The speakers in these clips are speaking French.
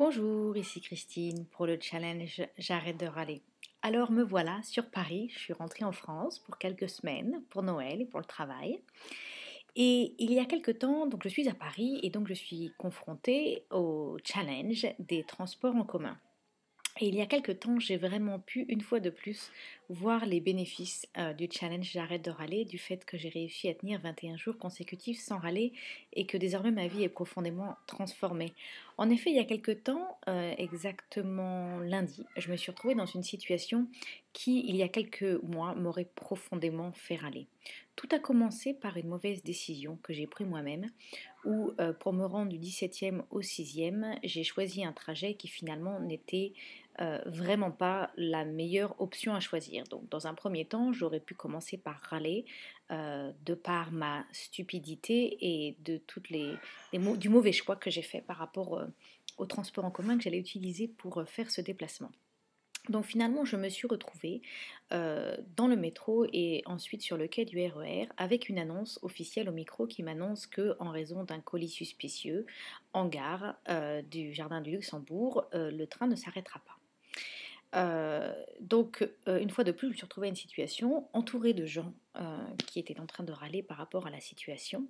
Bonjour, ici Christine pour le challenge J'arrête de râler. Alors me voilà sur Paris, je suis rentrée en France pour quelques semaines, pour Noël et pour le travail. Et il y a quelques temps, donc je suis à Paris et donc je suis confrontée au challenge des transports en commun. Et il y a quelque temps, j'ai vraiment pu, une fois de plus, voir les bénéfices du challenge J'arrête de râler, du fait que j'ai réussi à tenir 21 jours consécutifs sans râler et que désormais ma vie est profondément transformée. En effet, il y a quelque temps, exactement lundi, je me suis retrouvée dans une situation qui, il y a quelques mois, m'aurait profondément fait râler. Tout a commencé par une mauvaise décision que j'ai prise moi-même où pour me rendre du 17e au 6e, j'ai choisi un trajet qui finalement n'était vraiment pas la meilleure option à choisir. Donc dans un premier temps, j'aurais pu commencer par râler de par ma stupidité et de du mauvais choix que j'ai fait par rapport au transport en commun que j'allais utiliser pour faire ce déplacement. Donc finalement, je me suis retrouvée dans le métro et ensuite sur le quai du RER avec une annonce officielle au micro qui m'annonce que, en raison d'un colis suspicieux en gare du Jardin du Luxembourg, le train ne s'arrêtera pas. Une fois de plus, je me suis retrouvée à une situation entourée de gens qui étaient en train de râler par rapport à la situation.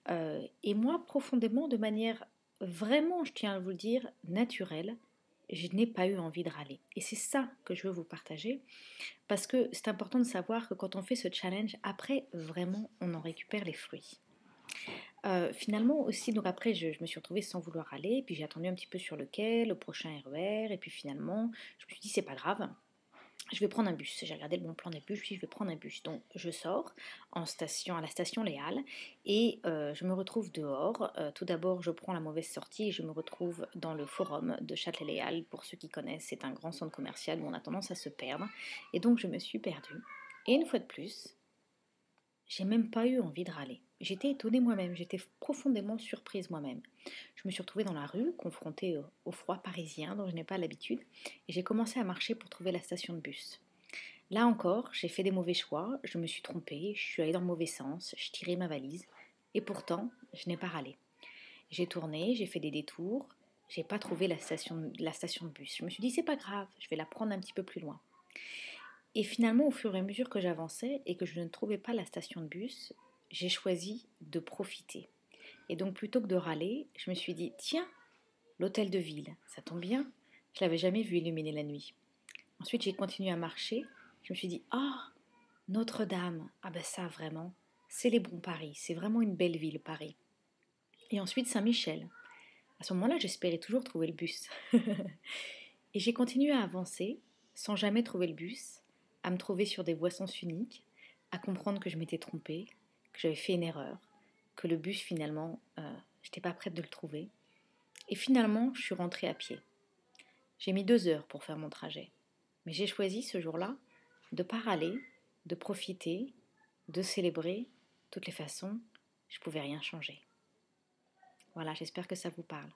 Et moi, profondément, de manière vraiment, je tiens à vous le dire, naturelle, je n'ai pas eu envie de râler. Et c'est ça que je veux vous partager, parce que c'est important de savoir que quand on fait ce challenge, après, vraiment, on en récupère les fruits. Finalement aussi, donc après, je me suis retrouvée sans vouloir râler, puis j'ai attendu un petit peu sur le quai, le prochain RER, et puis finalement, je me suis dit, c'est pas grave, je vais prendre un bus. J'ai regardé le bon plan des bus, je vais prendre un bus. Donc je sors à la station Léal et je me retrouve dehors. Tout d'abord, je prends la mauvaise sortie et je me retrouve dans le forum de Châtelet-Léal. Pour ceux qui connaissent, c'est un grand centre commercial où on a tendance à se perdre. Et donc je me suis perdue. Et une fois de plus, j'ai même pas eu envie de râler. J'étais étonnée moi-même, j'étais profondément surprise moi-même. Je me suis retrouvée dans la rue, confrontée au froid parisien dont je n'ai pas l'habitude, et j'ai commencé à marcher pour trouver la station de bus. Là encore, j'ai fait des mauvais choix, je me suis trompée, je suis allée dans le mauvais sens, je tirais ma valise, et pourtant, je n'ai pas râlé. J'ai tourné, j'ai fait des détours, j'ai pas trouvé la station de bus. Je me suis dit, c'est pas grave, je vais la prendre un petit peu plus loin. Et finalement, au fur et à mesure que j'avançais et que je ne trouvais pas la station de bus, j'ai choisi de profiter. Et donc, plutôt que de râler, je me suis dit, tiens, l'hôtel de ville, ça tombe bien, je l'avais jamais vu illuminer la nuit. Ensuite, j'ai continué à marcher, je me suis dit, ah, Notre-Dame, ah ben ça vraiment, célébrons Paris, c'est vraiment une belle ville, Paris. Et ensuite, Saint-Michel. À ce moment-là, j'espérais toujours trouver le bus. Et j'ai continué à avancer, sans jamais trouver le bus, à me trouver sur des voies sens uniques, à comprendre que je m'étais trompée, que j'avais fait une erreur, que le bus finalement, j'étais pas prête de le trouver. Et finalement, je suis rentrée à pied. J'ai mis 2 heures pour faire mon trajet. Mais j'ai choisi ce jour-là de pas râler, de profiter, de célébrer. De toutes les façons, je pouvais rien changer. Voilà, j'espère que ça vous parle.